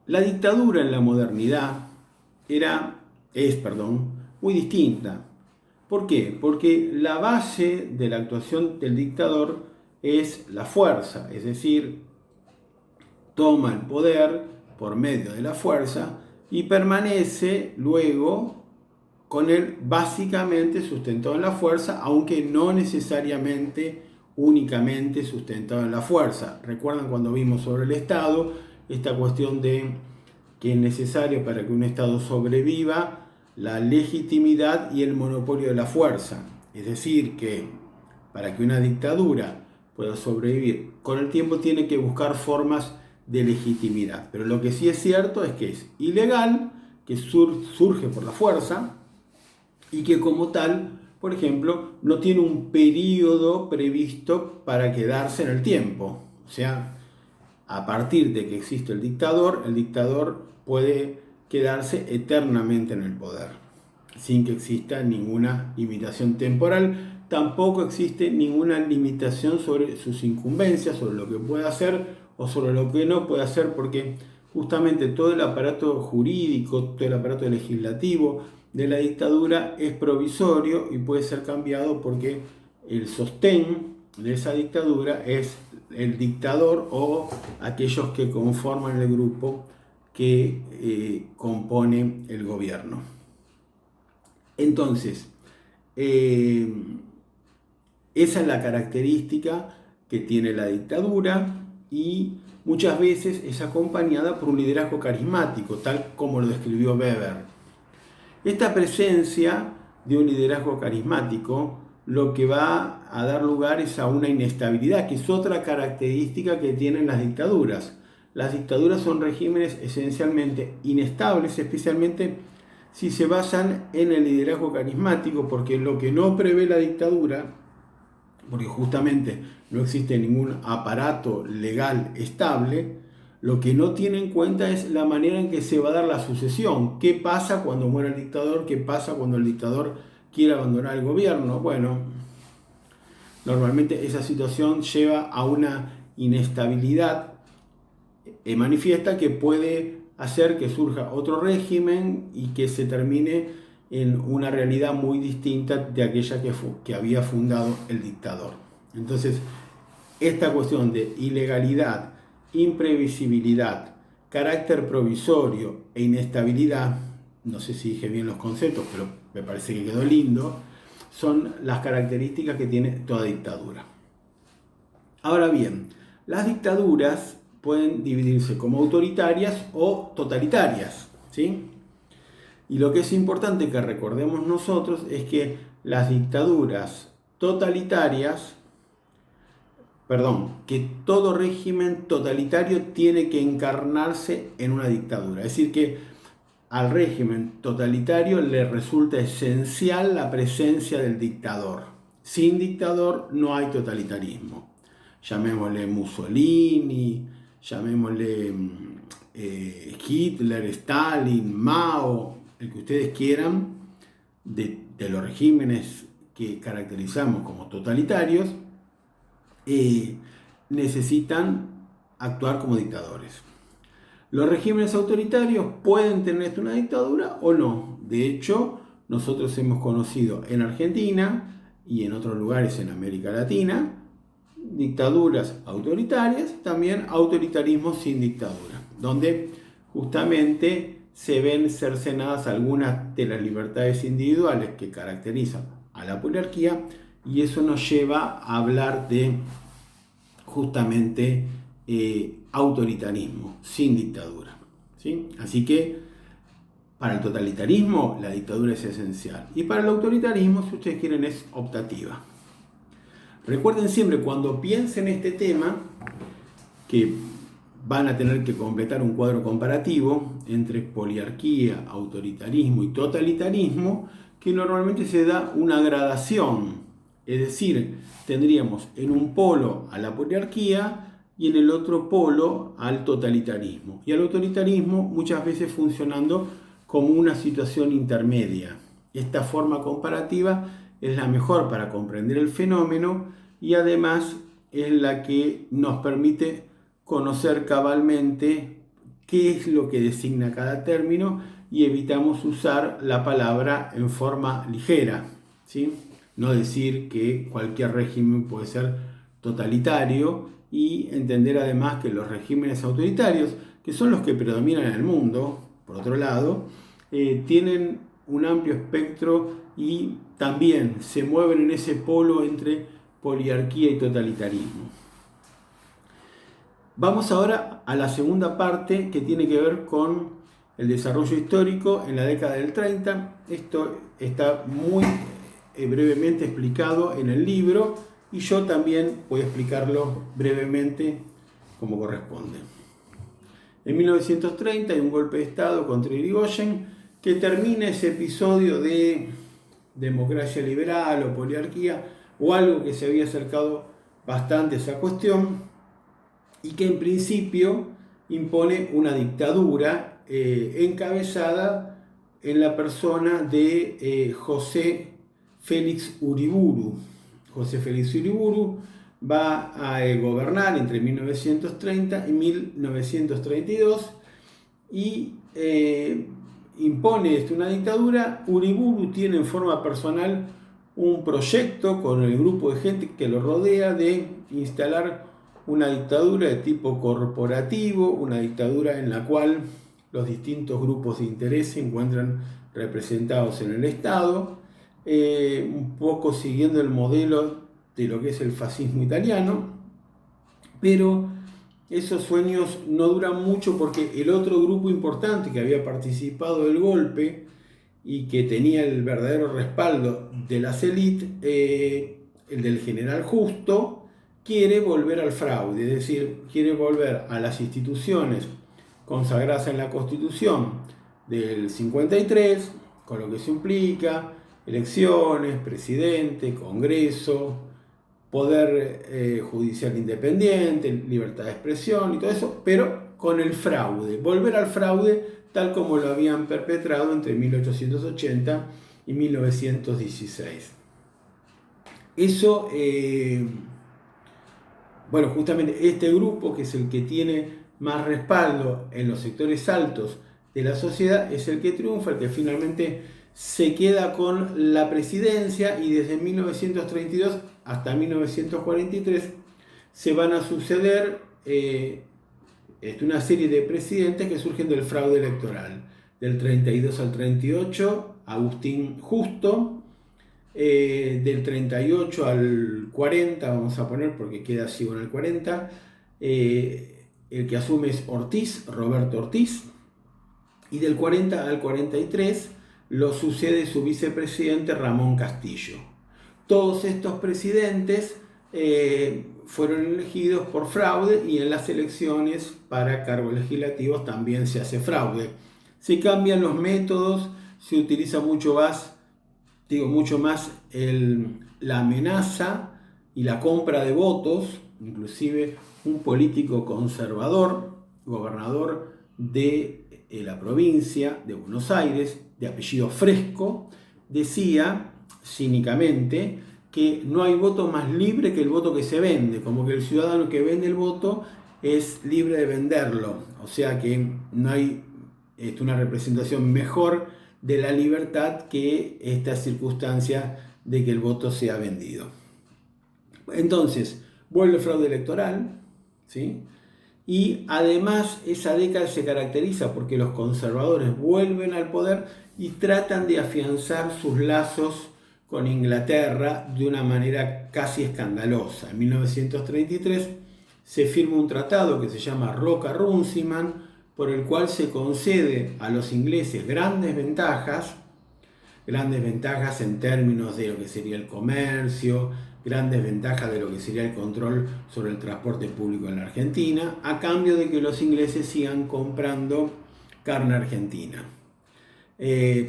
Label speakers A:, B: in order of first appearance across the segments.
A: La dictadura en la modernidad es, muy distinta. ¿Por qué? Porque la base de la actuación del dictador es la fuerza, es decir, toma el poder por medio de la fuerza y permanece luego con él básicamente sustentado en la fuerza, aunque no necesariamente únicamente sustentado en la fuerza. ¿Recuerdan cuando vimos sobre el Estado esta cuestión de que es necesario para que un Estado sobreviva la legitimidad y el monopolio de la fuerza? Es decir, que para que una dictadura pueda sobrevivir con el tiempo tiene que buscar formas de legitimidad. Pero lo que sí es cierto es que es ilegal, que surge por la fuerza y que como tal, por ejemplo, no tiene un periodo previsto para quedarse en el tiempo. O sea, a partir de que existe el dictador puede quedarse eternamente en el poder, sin que exista ninguna limitación temporal. Tampoco existe ninguna limitación sobre sus incumbencias, sobre lo que puede hacer o sobre lo que no puede hacer, porque justamente todo el aparato jurídico, todo el aparato legislativo de la dictadura es provisorio y puede ser cambiado porque el sostén de esa dictadura es el dictador o aquellos que conforman el grupo que compone el gobierno. Entonces, eh, esa es la característica que tiene la dictadura y muchas veces es acompañada por un liderazgo carismático, tal como lo describió Weber. Esta presencia de un liderazgo carismático lo que va a dar lugar es a una inestabilidad, que es otra característica que tienen las dictaduras. Las dictaduras son regímenes esencialmente inestables, especialmente si se basan en el liderazgo carismático, porque lo que no prevé la dictadura, porque justamente no existe ningún aparato legal estable, lo que no tiene en cuenta es la manera en que se va a dar la sucesión. ¿Qué pasa cuando muere el dictador? ¿Qué pasa cuando el dictador quiere abandonar el gobierno? Bueno, normalmente esa situación lleva a una inestabilidad manifiesta que puede hacer que surja otro régimen y que se termine en una realidad muy distinta de aquella que había fundado el dictador. Entonces, esta cuestión de ilegalidad, imprevisibilidad, carácter provisorio e inestabilidad, no sé si dije bien los conceptos, pero me parece que quedó lindo, son las características que tiene toda dictadura. Ahora bien, las dictaduras pueden dividirse como autoritarias o totalitarias, ¿sí? Y lo que es importante que recordemos nosotros es que las dictaduras totalitarias, que todo régimen totalitario tiene que encarnarse en una dictadura. Es decir, que al régimen totalitario le resulta esencial la presencia del dictador. Sin dictador no hay totalitarismo. Llamémosle Mussolini, llamémosle Hitler, Stalin, Mao, el que ustedes quieran, de los regímenes que caracterizamos como totalitarios, necesitan actuar como dictadores. Los regímenes autoritarios pueden tener una dictadura o no. De hecho, nosotros hemos conocido en Argentina y en otros lugares en América Latina dictaduras autoritarias, también autoritarismo sin dictadura, donde justamente se ven cercenadas algunas de las libertades individuales que caracterizan a la poliarquía, y eso nos lleva a hablar de justamente autoritarismo sin dictadura, ¿sí? Así que para el totalitarismo la dictadura es esencial y para el autoritarismo, si ustedes quieren, es optativa. Recuerden siempre cuando piensen este tema que van a tener que completar un cuadro comparativo entre poliarquía, autoritarismo y totalitarismo, que normalmente se da una gradación. Es decir, tendríamos en un polo a la poliarquía y en el otro polo al totalitarismo. Y al autoritarismo muchas veces funcionando como una situación intermedia. Esta forma comparativa es la mejor para comprender el fenómeno y además es la que nos permite conocer cabalmente qué es lo que designa cada término y evitamos usar la palabra en forma ligera, ¿sí? No decir que cualquier régimen puede ser totalitario y entender además que los regímenes autoritarios, que son los que predominan en el mundo, por otro lado, tienen un amplio espectro y también se mueven en ese polo entre poliarquía y totalitarismo. Vamos ahora a la segunda parte que tiene que ver con el desarrollo histórico en la década del 30. Esto está muy brevemente explicado en el libro y yo también voy a explicarlo brevemente como corresponde. En 1930 hay un golpe de Estado contra Irigoyen que termina ese episodio de democracia liberal o poliarquía o algo que se había acercado bastante a esa cuestión y que en principio impone una dictadura encabezada en la persona de José Félix Uriburu. José Félix Uriburu va a gobernar entre 1930 y 1932 y impone una dictadura. Uriburu tiene en forma personal un proyecto con el grupo de gente que lo rodea de instalar una dictadura de tipo corporativo, una dictadura en la cual los distintos grupos de interés se encuentran representados en el Estado, un poco siguiendo el modelo de lo que es el fascismo italiano, pero esos sueños no duran mucho porque el otro grupo importante que había participado del golpe y que tenía el verdadero respaldo de las élites, el del general Justo, quiere volver al fraude, es decir, quiere volver a las instituciones consagradas en la Constitución del 53, con lo que se implica elecciones, presidente, Congreso, poder judicial independiente, libertad de expresión y todo eso, pero con el fraude, volver al fraude tal como lo habían perpetrado entre 1880 y 1916. Eso, bueno, justamente este grupo, que es el que tiene más respaldo en los sectores altos de la sociedad, es el que triunfa, el que finalmente se queda con la presidencia, y desde 1932 hasta 1943 se van a suceder una serie de presidentes que surgen del fraude electoral. Del 32 al 38, Agustín Justo. Del 38 al 40, vamos a poner porque queda así en el 40, el que asume es Ortiz, Roberto Ortiz. Y del 40 al 43 lo sucede su vicepresidente Ramón Castillo. Todos estos presidentes fueron elegidos por fraude, y en las elecciones para cargos legislativos también se hace fraude. Se cambian los métodos, se utiliza mucho más la amenaza y la compra de votos. Inclusive un político conservador, gobernador de la provincia de Buenos Aires, de apellido Fresco, decía cínicamente que no hay voto más libre que el voto que se vende, como que el ciudadano que vende el voto es libre de venderlo, o sea que no hay una representación mejor de la libertad que esta circunstancia de que el voto sea vendido. Entonces, vuelve el fraude electoral, ¿sí? Y además esa década se caracteriza porque los conservadores vuelven al poder y tratan de afianzar sus lazos con Inglaterra de una manera casi escandalosa. En 1933 se firma un tratado que se llama Roca-Runciman, por el cual se concede a los ingleses grandes ventajas en términos de lo que sería el comercio, grandes ventajas de lo que sería el control sobre el transporte público en la Argentina, a cambio de que los ingleses sigan comprando carne argentina.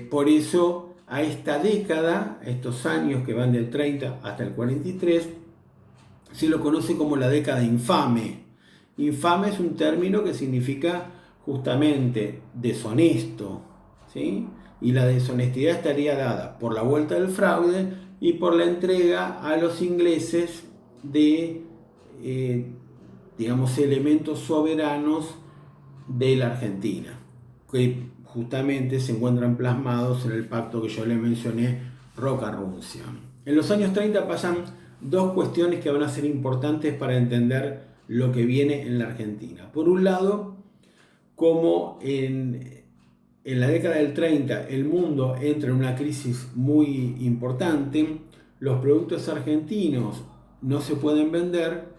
A: Por eso a esta década, estos años que van del 30 hasta el 43, se lo conoce como la década infame. Infame es un término que significa justamente deshonesto, ¿sí? Y la deshonestidad estaría dada por la vuelta del fraude y por la entrega a los ingleses de, elementos soberanos de la Argentina, que justamente se encuentran plasmados en el pacto que yo le mencioné, Roca-Runcia. En los años 30 pasan dos cuestiones que van a ser importantes para entender lo que viene en la Argentina. Por un lado, como en la década del 30 el mundo entra en una crisis muy importante, los productos argentinos no se pueden vender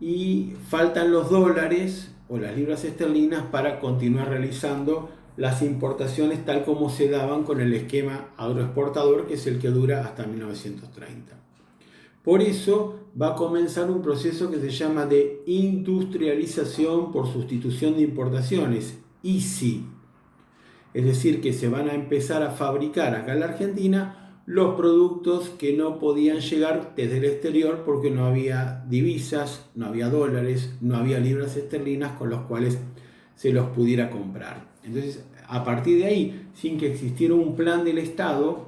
A: y faltan los dólares o las libras esterlinas para continuar realizando las importaciones tal como se daban con el esquema agroexportador, que es el que dura hasta 1930. Por eso va a comenzar un proceso que se llama de industrialización por sustitución de importaciones, ISI. Es decir, que se van a empezar a fabricar acá en la Argentina los productos que no podían llegar desde el exterior porque no había divisas, no había dólares, no había libras esterlinas con los cuales se los pudiera comprar. Entonces, a partir de ahí, sin que existiera un plan del Estado,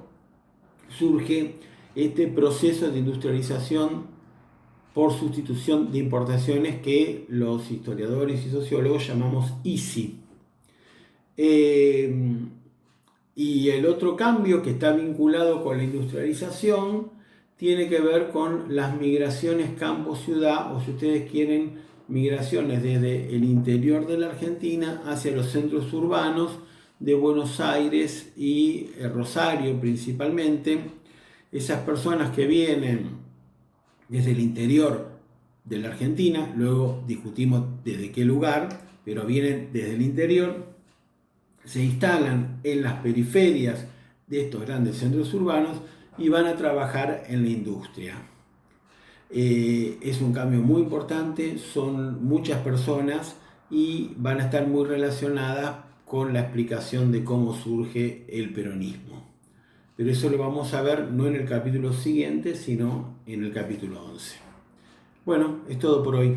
A: surge este proceso de industrialización por sustitución de importaciones que los historiadores y sociólogos llamamos ISI. Y el otro cambio que está vinculado con la industrialización tiene que ver con las migraciones campo-ciudad, o si ustedes quieren, migraciones desde el interior de la Argentina hacia los centros urbanos de Buenos Aires y Rosario principalmente. Esas personas que vienen desde el interior de la Argentina, luego discutimos desde qué lugar, pero vienen desde el interior, se instalan en las periferias de estos grandes centros urbanos y van a trabajar en la industria. Es un cambio muy importante, son muchas personas y van a estar muy relacionadas con la explicación de cómo surge el peronismo. Pero eso lo vamos a ver no en el capítulo siguiente, sino en el capítulo 11. Bueno, es todo por hoy.